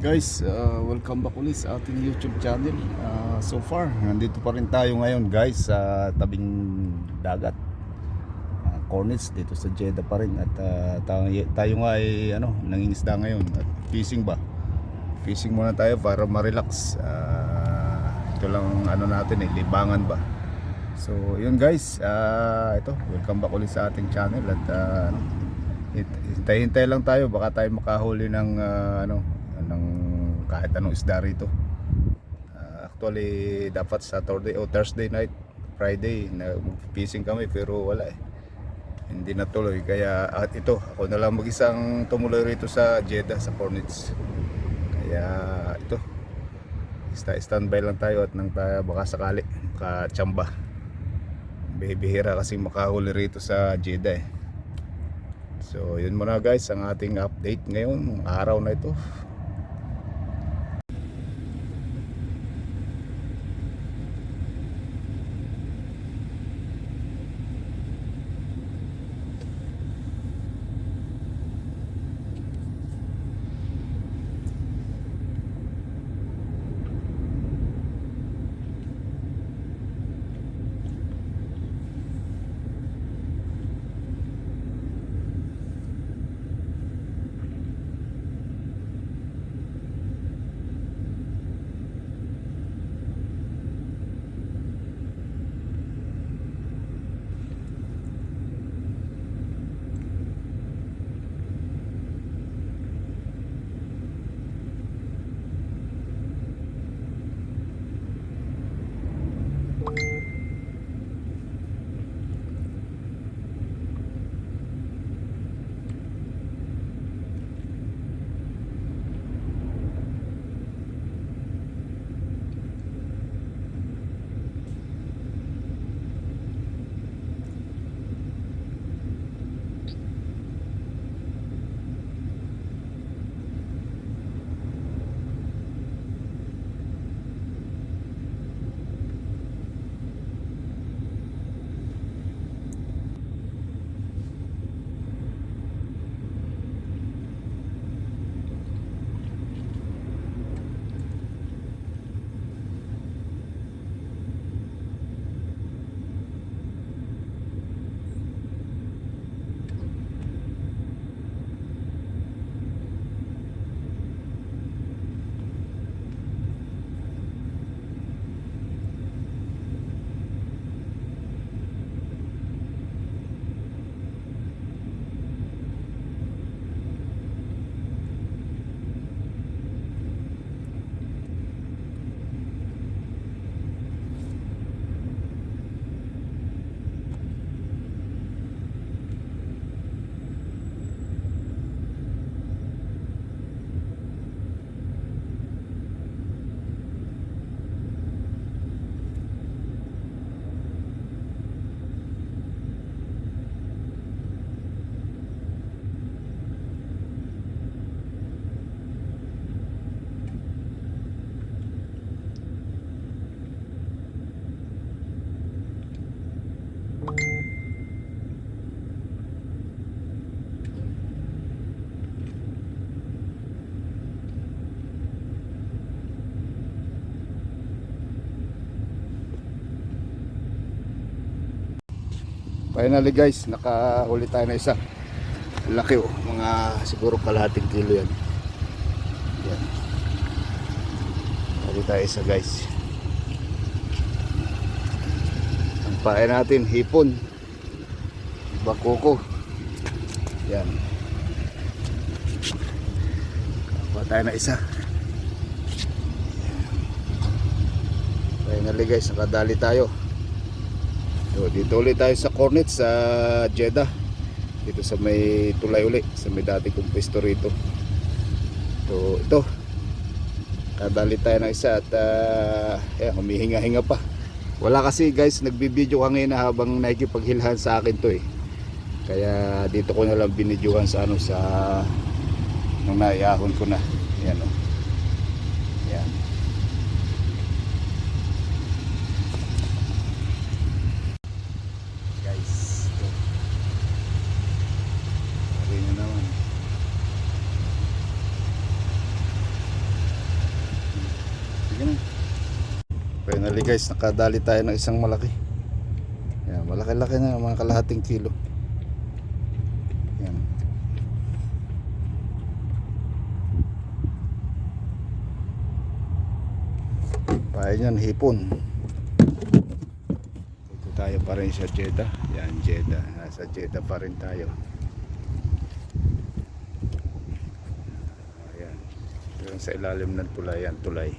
Guys, welcome back ulit sa ating YouTube channel. So far, nandito pa rin tayo ngayon guys sa tabing dagat, Cornets dito sa Jeddah pa rin. At tayo nga ay nangingisda ngayon at fishing ba. Fishing muna tayo para ma-relax. Ito lang natin libangan ba. So yun guys, ito welcome back ulit sa ating channel. At hintay-hintay lang tayo, baka tayo makahuli ng ng kahit anong isda rito. Actually dapat Saturday o Thursday night, Friday na fishing kami pero wala hindi natuloy. Kaya ito ako na lang mag-isang tumuloy rito sa Jeddah sa Cornets. Kaya ito standby lang tayo at nang tayo baka sakali makachamba. Bihira kasi makahuli rito sa Jeddah So yun muna guys ang ating update ngayon araw na ito. Finally guys, nakahuli tayo na isa. Laki mga siguro kalahating kilo yan. Yan. Huli tayo isa guys. Ang pain natin, hipon. Bakoko. Yan. Kuha tayo na isa. Finally guys, nakadali tayo. So, dito ulit tayo sa Cornets sa Jeddah. Dito sa may tulay uli, sa may dati kong pwesto rito. So ito, kadali tayo ng isa at humihinga-hinga pa. Wala kasi guys, nagbibideo kanina habang nakikipaghilhan sa akin to Kaya dito ko na lang binidyohan sa sa nung naiyahon ko na. Yan Yan. Sige na. Finally guys, nakadali tayo ng isang malaki. Yan, malaki-laki na, mga kalahating kilo. Yan. Pahay yan, hipon. Dito tayo pa rin sa Jeddah. Yan, Jeddah. Nasa Jeddah pa rin tayo. Ayan. Yung sa ilalim ng tulay, yan, tulay.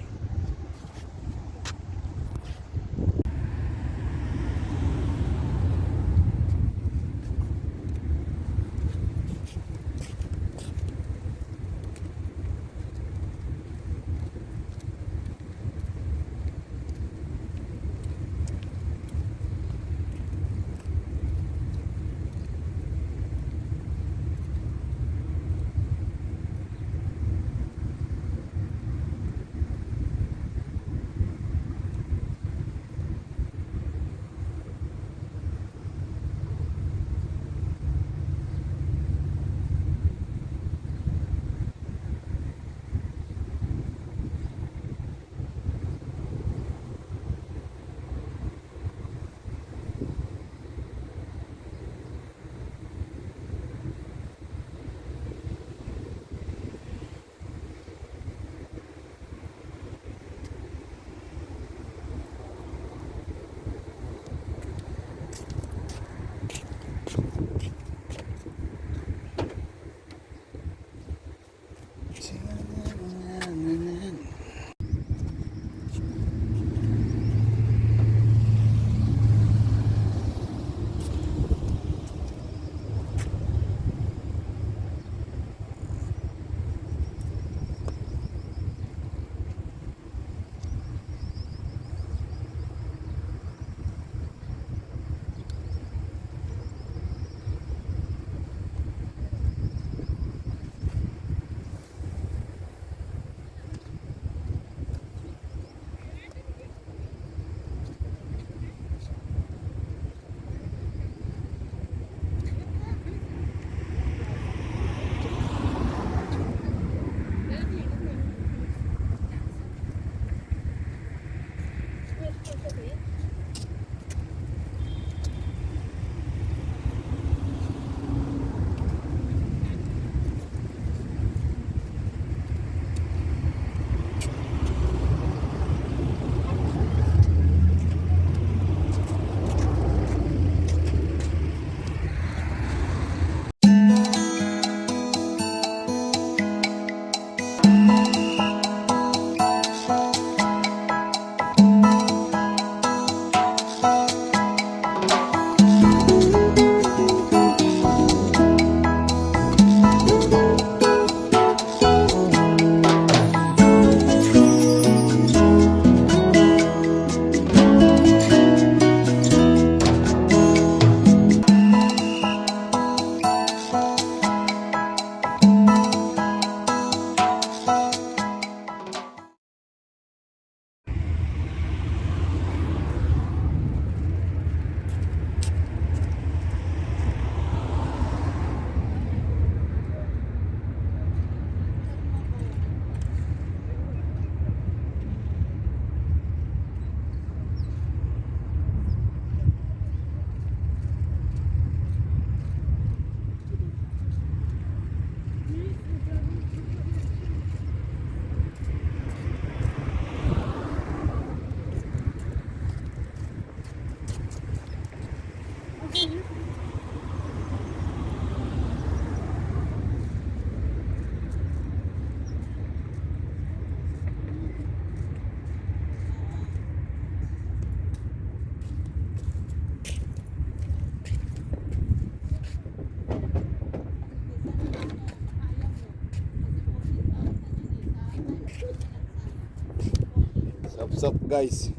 Sap-sap guys.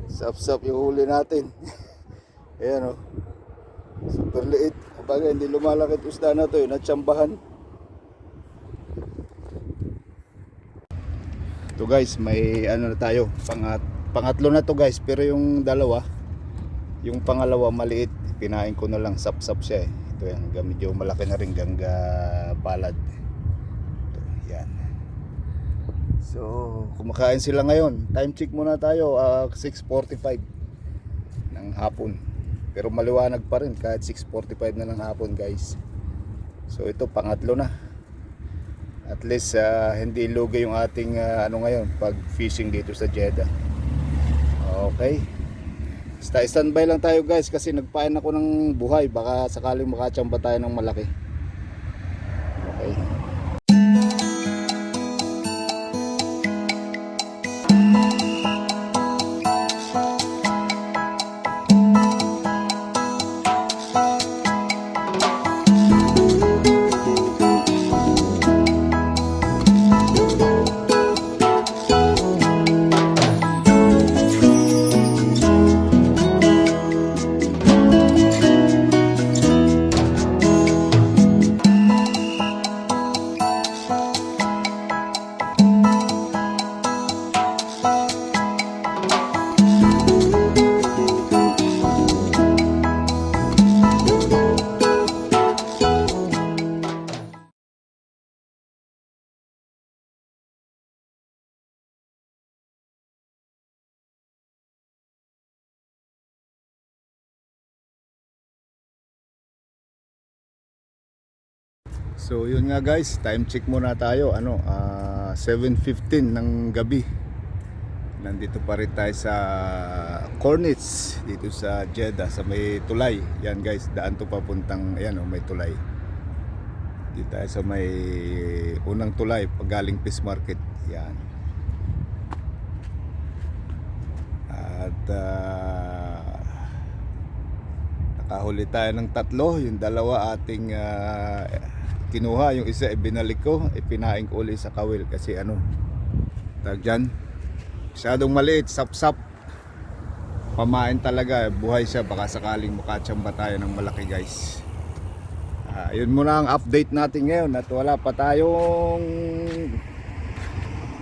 Sap-sap yung huli natin. Ayan o. Super liit. Kapag hindi lumalakit isda na to, natsambahan. Ito guys, may ano na tayo. Pangatlo na to guys. Pero yung dalawa, yung pangalawa maliit. Pinain ko na lang. Sap-sap siya eh. Ito yan. Medyo malaki na rin gangga palad. Ito, yan. So kumakain sila ngayon. Time check muna tayo, 6:45 ng hapon. Pero maliwanag pa rin kahit 6:45 na ng hapon guys. So ito pangatlo na. At least hindi lugi yung ating ngayon pag fishing dito sa Jeddah. Okay. Standby lang tayo guys kasi nagpain ako ng buhay. Baka sakaling makachamba tayo ng malaki. Okay. So yun nga guys, time check muna tayo. 7:15 ng gabi. Nandito pa rin tayo sa Cornets dito sa Jeddah sa may tulay. Yan guys, daan to papuntang may tulay. Dito tayo sa may unang tulay pag galing Fish Market. Yan. At nakahuli tayo ng tatlo. Yung dalawa ating kinuha, yung isa ibinalik ko, ipinain ko ulit sa kawil kasi tag dyan, masyadong maliit, sap-sap, pamain talaga, buhay siya, baka sakaling makachamba tayo ng malaki guys. Yun muna ang update natin ngayon at wala pa tayong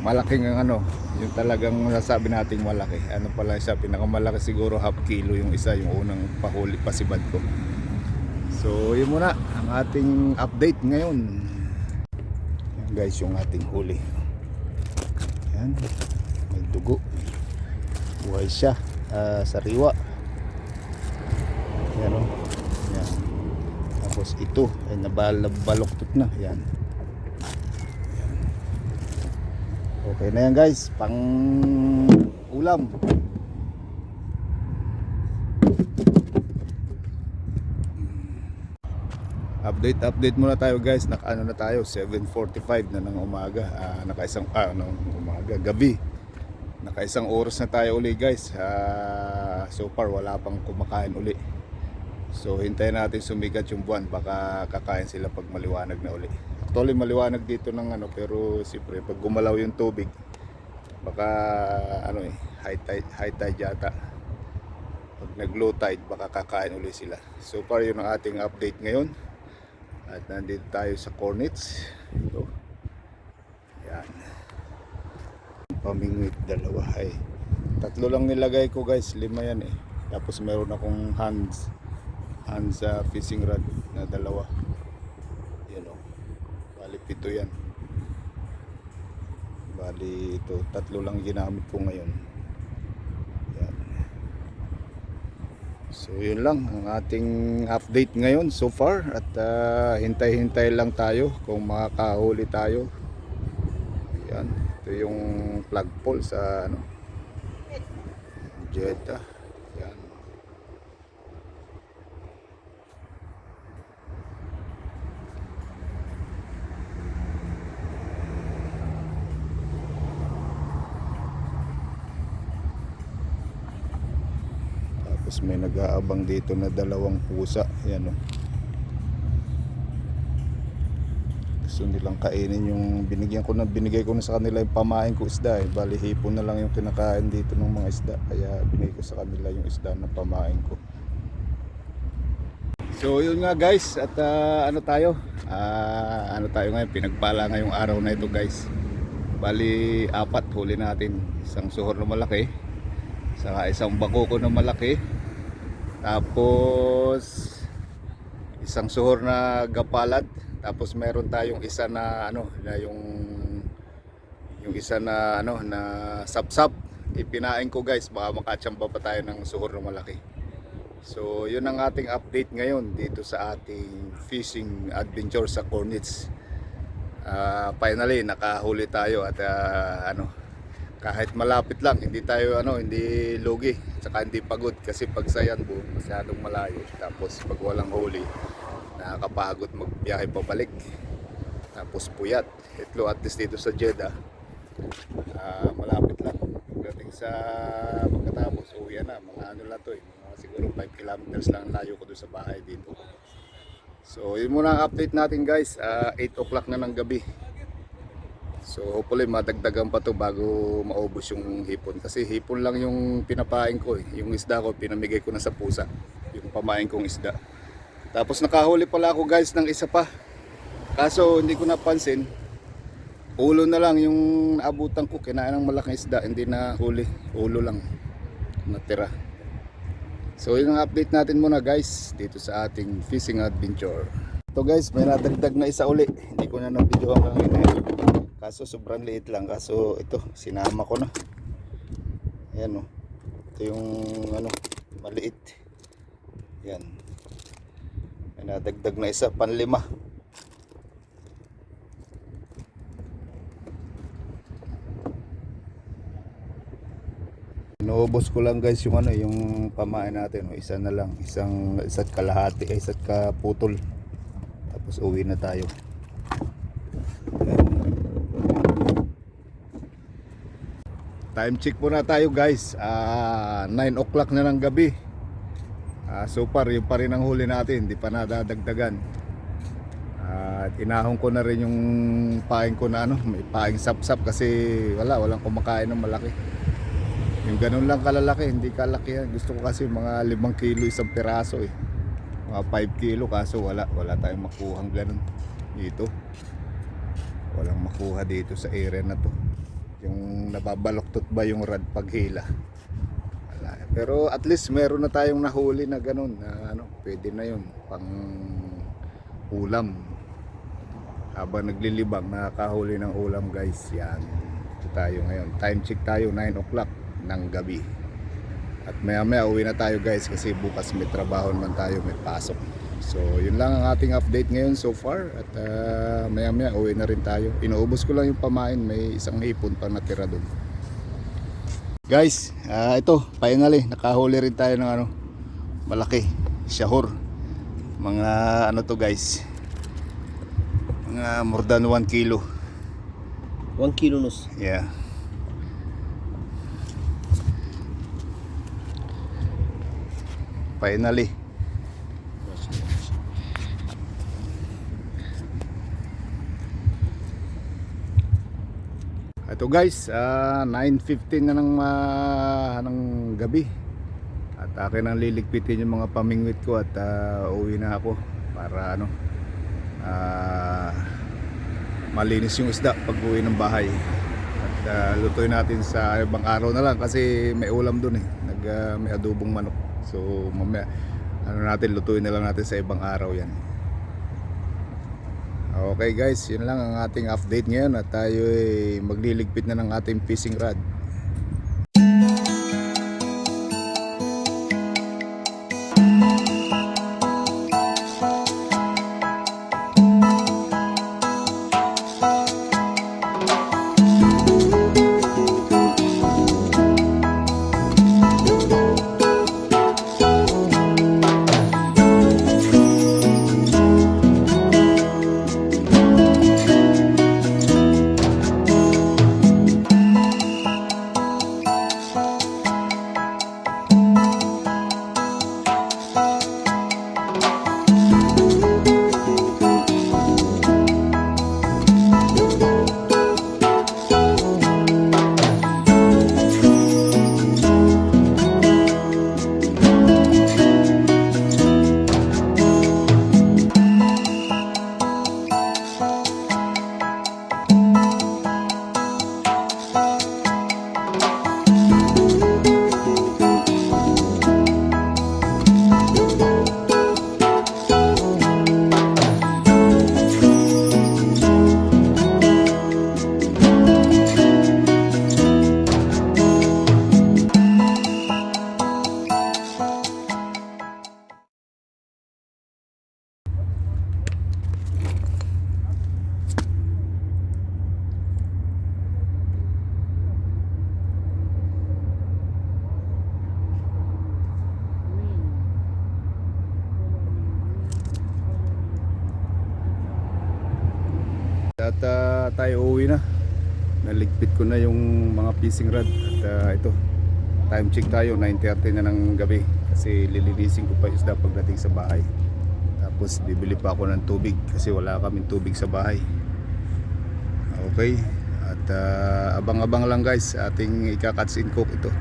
malaking yung talagang nasabi nating malaki. Pala siya, pinakamalaki siguro half kilo yung isa, yung unang pahuli pasibad ko. So yun muna ang ating update ngayon. Yan guys yung ating huli. Yan, may dugo. Buhay siya, sariwa. Yan o. Yan. Tapos ito ay nabaloktot na. Yan. Yan. Okay na yan guys, pang ulam. Update muna tayo guys. Nakaano na tayo, 7:45 na ng umaga. Gabi. Nakaisang oras na tayo uli guys. So far wala pang kumakain uli. So hintayin natin sumikat yung buwan, baka kakain sila pag maliwanag na uli. Actually maliwanag dito ng pero siyempre pag gumalaw yung tubig, baka high tide yata. Pag nag low tide baka kakain uli sila. So far yun ang ating update ngayon. At nandito tayo sa Cornets. Ito. Yan. Pamingwit, dalawa. Tatlo lang nilagay ko guys. 5 yan eh. Tapos meron akong hands fishing rod na dalawa. Yan o. Bali 7 yan. Bali ito. 3 lang ginamit ko ngayon. Yan. So yun lang ang ating update ngayon so far. At hintay-hintay lang tayo kung makakahuli tayo. Yan. Ito yung flagpole sa Jeddah. Yan. Tapos may nag-aabang dito na 2 pusa. Yan o. Gusto nilang kainin yung binigay ko na sa kanila yung pamain ko isda eh. Bali hipon na lang yung kinakain dito ng mga isda. Kaya binigay ko sa kanila yung isda na pamain ko. So yun nga guys. At tayo ngayon, pinagpala ngayong araw na ito guys. Bali 4 huli natin. Isang suhor na malaki, saka isang bakoko na malaki, tapos isang suhor na gapalad, tapos meron tayong isa na na Yung isa na ano na sapsap, ipinain ko guys, baka makachamba pa tayo ng suhor na malaki. So yun ang ating update ngayon dito sa ating fishing adventure sa Cornets. Finally nakahuli tayo at kahit malapit lang, hindi tayo hindi lugi, saka hindi pagod kasi pag sa Yanbu masyadong malayo, tapos pag walang huli nakakapagod magbiyahe pabalik, tapos puyat. Ito at least dito sa Jeddah malapit lang, pagdating sa pagkatapos uwi na, mga lang to mga siguro 5 kilometers lang layo ko doon sa bahay dito. So yun muna ang update natin guys. 8 o'clock na ng gabi. So hopefully madagdagan pa to bago maubos yung hipon, kasi hipon lang yung pinapain ko Yung isda ko pinamigay ko na sa pusa, yung pamain kong isda. Tapos nakahuli pala ako guys ng isa pa, kaso hindi ko napansin, ulo na lang yung naabutan ko, kinain ng malaking isda, hindi na huli, ulo lang natira. So yun ang update natin muna guys dito sa ating fishing adventure. Ito guys, may nadagdag na isa uli, hindi ko na na-video hanggang ngayon. Kaso sobrang liit lang, kaso ito sinama ko na. Ayan ito yung maliit. Yan. May nadagdag na isa, panlima. Inuubos ko lang guys yung yung pamain natin. Isa na lang, isa't kalahati, isa't kaputol. Tapos uwi na tayo. Time check muna tayo guys. 9 o'clock na ng gabi. So far yung pa rin ang huli natin, hindi pa nadadagdagan. Inahon ko na rin yung paing ko na may paing sapsap kasi walang kumakain ng malaki. Yung ganun lang kalalaki, hindi kalaki yan. Gusto ko kasi mga 5 kilo isang piraso mga 5 kilo, kaso wala tayong makuhang ganun dito. Walang makuha dito sa area na to. Yung nababaloktot ba yung rad paghila. Wala. Pero at least meron na tayong nahuli na ganun na pwede na yun pang ulam. Habang naglilibang nakakahuli ng ulam guys. Yan, ito tayo ngayon. Time check tayo 9 o'clock ng gabi. At maya maya uwi na tayo guys, kasi bukas may trabaho naman tayo, may pasok. So yun lang ang ating update ngayon so far. At maya maya uwi na rin tayo. Inuubos ko lang yung pamain, may isang hipon pa natira doon guys. Ito finally nakahuli rin tayo ng malaki syahor. Mga to guys, mga more than 1 kilo. 1 kilo nos. Yeah. Finally. Ito guys, 9:15 na ng gabi. At akin ang liligpitin yung mga pamingwit ko at uwi na ako para malinis yung isda pag uwi ng bahay. At lutuin natin sa ibang araw na lang kasi may ulam dun may adobong manok. So mamaya lutuin na lang natin sa ibang araw yan. Okay guys, yun lang ang ating update ngayon at tayo magliligpit na ng ating fishing rod. at tayo uuwi na. Naligpit ko na yung mga fishing rod at ito, time check tayo, 9:30 na ng gabi kasi lilinisin ko pa yung isda pagdating sa bahay. Tapos bibili pa ako ng tubig kasi wala kaming tubig sa bahay. Okay, at abang-abang lang guys, ating ika-cuts in cook ito.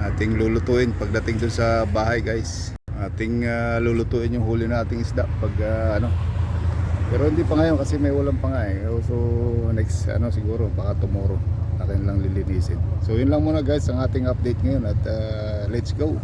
Ating lulutuin pagdating dun sa bahay guys. Ating lulutuin yung huli nating isda pag pero hindi pa ngayon kasi may ulam pa nga eh. So next siguro baka tomorrow akin lang lilinisin. So yun lang muna guys ang ating update ngayon at let's go.